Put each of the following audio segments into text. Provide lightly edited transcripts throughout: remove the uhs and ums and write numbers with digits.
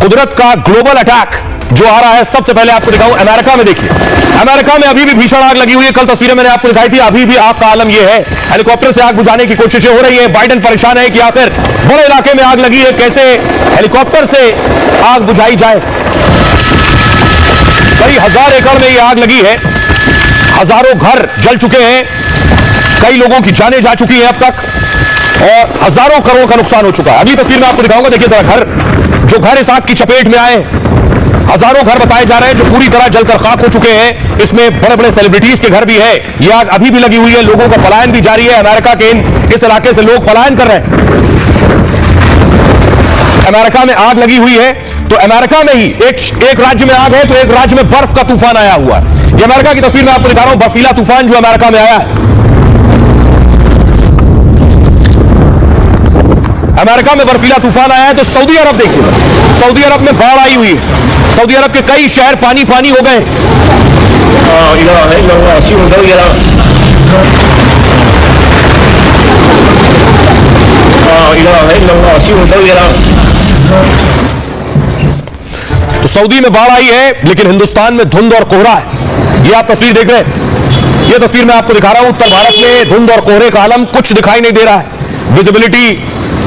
कुदरत का global attack जो आ रहा है, सबसे पहले आपको दिखाऊं अमेरिका में। देखिए अमेरिका में अभी भी भीषण आग लगी हुई है। कल तस्वीरें मैंने आपको दिखाई थी, अभी भी आग का आलम यह है। हेलीकॉप्टर से आग बुझाने की कोशिशें हो रही है। बाइडेन परेशान है कि आखिर बड़े इलाके में आग लगी है, कैसे हेलीकॉप्टर से आग बुझाई जाए। कई हजार एकड़ में यह आग लगी है, हजारों घर जल चुके हैं, कई लोगों की जानें जा चुकी हैं अब तक, और हजारों करोड़ का नुकसान हो चुका है। अगली तस्वीर में आपको दिखाऊंगा। देखिए जरा घर इस आग की चपेट में आए, हजारों घर बताए जा रहे हैं जो पूरी तरह जलकर खाक हो चुके हैं। इसमें बड़े बड़े सेलिब्रिटीज के घर भी है। यह आग अभी भी लगी हुई है, लोगों का पलायन भी जारी है। अमेरिका के इस इलाके से लोग पलायन कर रहे हैं। अमेरिका में आग लगी हुई है तो अमेरिका में ही एक राज्य में आग है तो एक राज्य में बर्फ का तूफान आया हुआ है। यह अमेरिका की तस्वीर में आपको दिखा रहा हूं, बर्फीला तूफान जो अमेरिका में आया है। अमेरिका में बर्फीला तूफान आया है तो सऊदी अरब देखिए, सऊदी अरब में बाढ़ आई हुई है। सऊदी अरब के कई शहर पानी पानी हो गए। तो सऊदी में बाढ़ आई है लेकिन हिंदुस्तान में धुंध और कोहरा है। ये आप तस्वीर देख रहे हैं, ये तस्वीर मैं आपको दिखा रहा हूं। उत्तर भारत में धुंध और कोहरे का आलम, कुछ दिखाई नहीं दे रहा है। विजिबिलिटी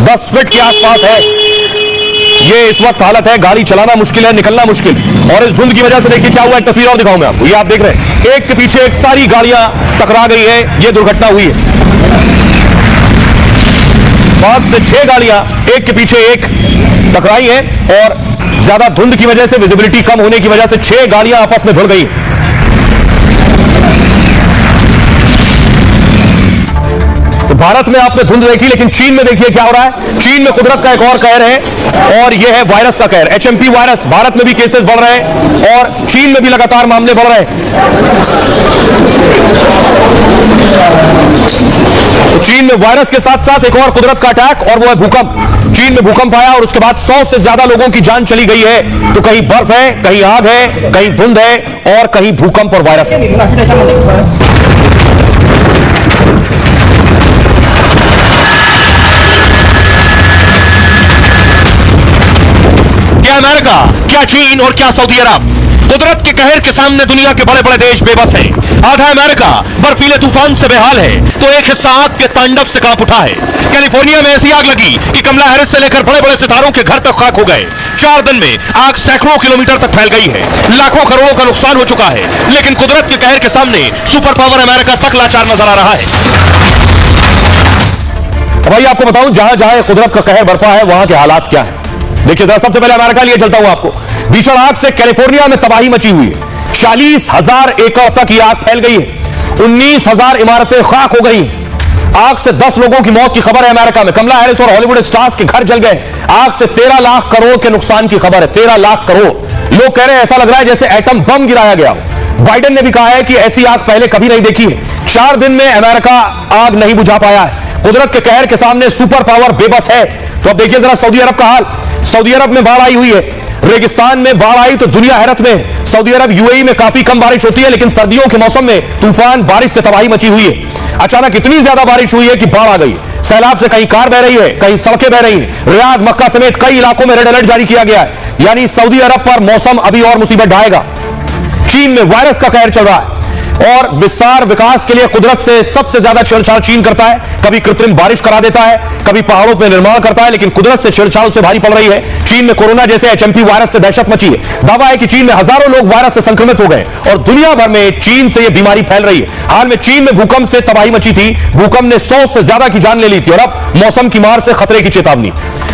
10 फीट के आसपास है। ये इस वक्त हालत है, गाड़ी चलाना मुश्किल है, निकलना मुश्किल। और इस धुंध की वजह से देखिए क्या हुआ, एक तस्वीर और दिखाऊं मैं आपको। ये आप देख रहे हैं, एक के पीछे एक सारी गाड़ियां टकरा गई है। ये दुर्घटना हुई है। 5 से 6 गाड़ियां एक के पीछे एक टकराई है और ज्यादा धुंध की वजह से, विजिबिलिटी कम होने की वजह से 6 गाड़ियां आपस में भिड़ गई। तो भारत में आपने धुंध देखी, लेकिन चीन में देखिए क्या हो रहा है। चीन में कुदरत का एक और कहर है और यह है वायरस का कहर। HMP वायरस, भारत में भी केसेस बढ़ रहे हैं और चीन में भी लगातार मामले बढ़ रहे हैं। तो चीन में वायरस के साथ साथ एक और कुदरत का अटैक और वो है भूकंप। चीन में भूकंप आया और उसके बाद 100 से ज्यादा लोगों की जान चली गई है। तो कहीं बर्फ है, कहीं आग है, कहीं धुंध है और कहीं भूकंप और वायरस है। क्या अमेरिका, क्या चीन और क्या सऊदी अरब, कुदरत के कहर के सामने दुनिया के बड़े बड़े देश बेबस हैं। आधा अमेरिका बर्फीले तूफान से बेहाल है तो एक हिस्सा आग के तांडव से कांप उठा है। कैलिफोर्निया में ऐसी आग लगी कि कमला हैरिस से लेकर बड़े बड़े सितारों के घर तक खाक हो गए। 4 दिन में आग सैकड़ों किलोमीटर तक फैल गई है, लाखों करोड़ों का नुकसान हो चुका है। लेकिन कुदरत के कहर के सामने सुपर पावर अमेरिका तक लाचार नजर आ रहा है। भाई आपको बताऊं, जहां जहां कुदरत का कहर बरपा है वहां के हालात क्या है। देखिए जरा, सबसे पहले अमेरिका लिए चलता हूं आपको। भीषण आग से कैलिफोर्निया में तबाही मची हुई है। 40,000 एकड़ तक यह आग फैल गई है। 19,000 इमारतें खाक हो गई। आग से 10 लोगों की मौत की खबर है अमेरिका में। कमला हैरिस और हॉलीवुड स्टार्स के घर जल गए। आग से 13 लाख करोड़ के नुकसान की खबर है। 13 लाख करोड़। लोग कह रहे हैं ऐसा लग रहा है जैसे एटम बम गिराया गया हो। बाइडेन ने भी कहा है कि ऐसी आग पहले कभी नहीं देखी है। 4 दिन में अमेरिका आग नहीं बुझा पाया है। कुदरत के कहर के सामने सुपर पावर बेबस है। तो अब देखिए जरा सऊदी अरब का हाल। सऊदी अरब में बाढ़ आई हुई है। रेगिस्तान में बाढ़ आई तो दुनिया हैरत में। सऊदी अरब यूएई में काफी कम बारिश होती है लेकिन सर्दियों के मौसम में तूफान बारिश से तबाही मची हुई है। अचानक इतनी ज्यादा बारिश हुई है कि बाढ़ आ गई। सैलाब से कहीं कार बह रही है, कहीं सड़कें बह रही हैं। रियाद, मक्का समेत कई इलाकों में रेड अलर्ट जारी किया गया है। यानी सऊदी अरब पर मौसम अभी और मुसीबत ढाएगा। चीन में वायरस का कहर चल रहा है और विस्तार विकास के लिए कुदरत से सबसे ज्यादा छेड़छाड़ चीन करता है। कभी कृत्रिम बारिश करा देता है, कभी पहाड़ों पर निर्माण करता है, लेकिन कुदरत से छेड़छाड़ से भारी पड़ रही है। चीन में कोरोना जैसे HMP वायरस से दहशत मची है। दावा है कि चीन में हजारों लोग वायरस से संक्रमित हो गए और दुनिया भर में चीन से यह बीमारी फैल रही है। हाल में चीन में भूकंप से तबाही मची थी। भूकंप ने 100 से ज्यादा की जान ले ली थी और अब मौसम की मार से खतरे की चेतावनी।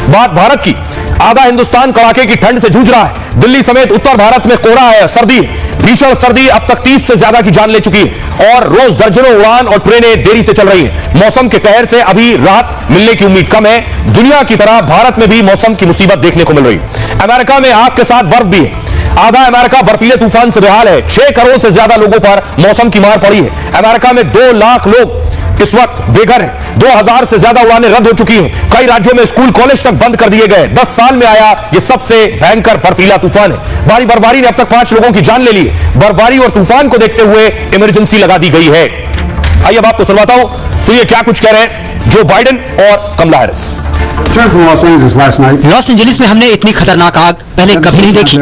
बात भारत की। आधा हिंदुस्तान कड़ाके की ठंड से जूझ रहा है। दिल्ली समेत उत्तर भारत में कोहरा है, सर्दी, भीषण सर्दी अब तक 30 से ज्यादा की जान ले चुकी है और रोज दर्जनों उड़ान और ट्रेनें देरी से चल रही हैं। मौसम के कहर से अभी राहत मिलने की उम्मीद कम है। दुनिया की तरह भारत में भी मौसम की मुसीबत देखने को मिल रही है। अमेरिका में आग के साथ बर्फ भी है। आधा अमेरिका बर्फीले तूफान से बेहाल है। 6 करोड़ से ज्यादा लोगों पर मौसम की मार पड़ी है। अमेरिका में 2 लाख लोग इस वक्त बेघर है। 2000 से ज्यादा उड़ानें रद्द हो चुकी हैं। कई राज्यों में स्कूल कॉलेज तक बंद कर दिए गए। 10 साल में आया यह सबसे भयंकर बर्फीला तूफान है। भारी बर्फबारी ने अब तक 5 लोगों की जान ले ली है। बर्फबारी और तूफान को देखते हुए इमरजेंसी लगा दी गई है। आइए अब आपको सुनवाता हूं, सुनिए क्या कुछ कह रहे हैं जो बाइडेन और Kamala Harris. Returned from Los Angeles last night. Los Angeles में हमने इतनी खतरनाक आग पहले कभी नहीं देखी।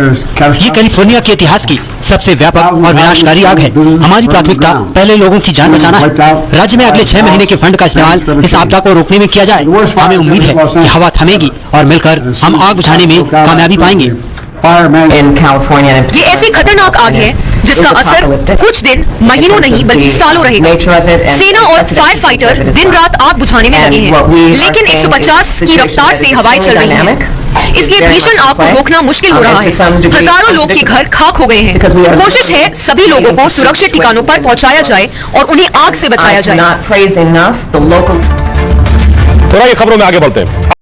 ये कैलिफोर्निया के इतिहास की सबसे व्यापक और विनाशकारी आग है। हमारी प्राथमिकता पहले लोगों की जान बचाना है। राज्य में अगले 6 महीने के फंड का इस्तेमाल इस आपदा को रोकने में किया जाए। हमें उम्मीद है कि हवा थमेगी और मिलकर हम आग बुझाने में कामयाबी पाएंगे। in California. ये ऐसी खतरनाक आग है जिसका असर कुछ दिन, महीनों नहीं बल्कि सालों रहेगा। सेना और फायर फाइटर दिन रात आग बुझाने में लगे हैं, लेकिन 150 की रफ्तार से हवाएं चल रही हैं। इसलिए भीषण आग को रोकना मुश्किल हो रहा है। हजारों लोग के घर खाक हो गए हैं। कोशिश है सभी लोगों को सुरक्षित ठिकानों पर पहुंचाया जाए और उन्हें आग से बचाया जाए। थोड़ा ये खबरों में आगे बढ़ते हैं।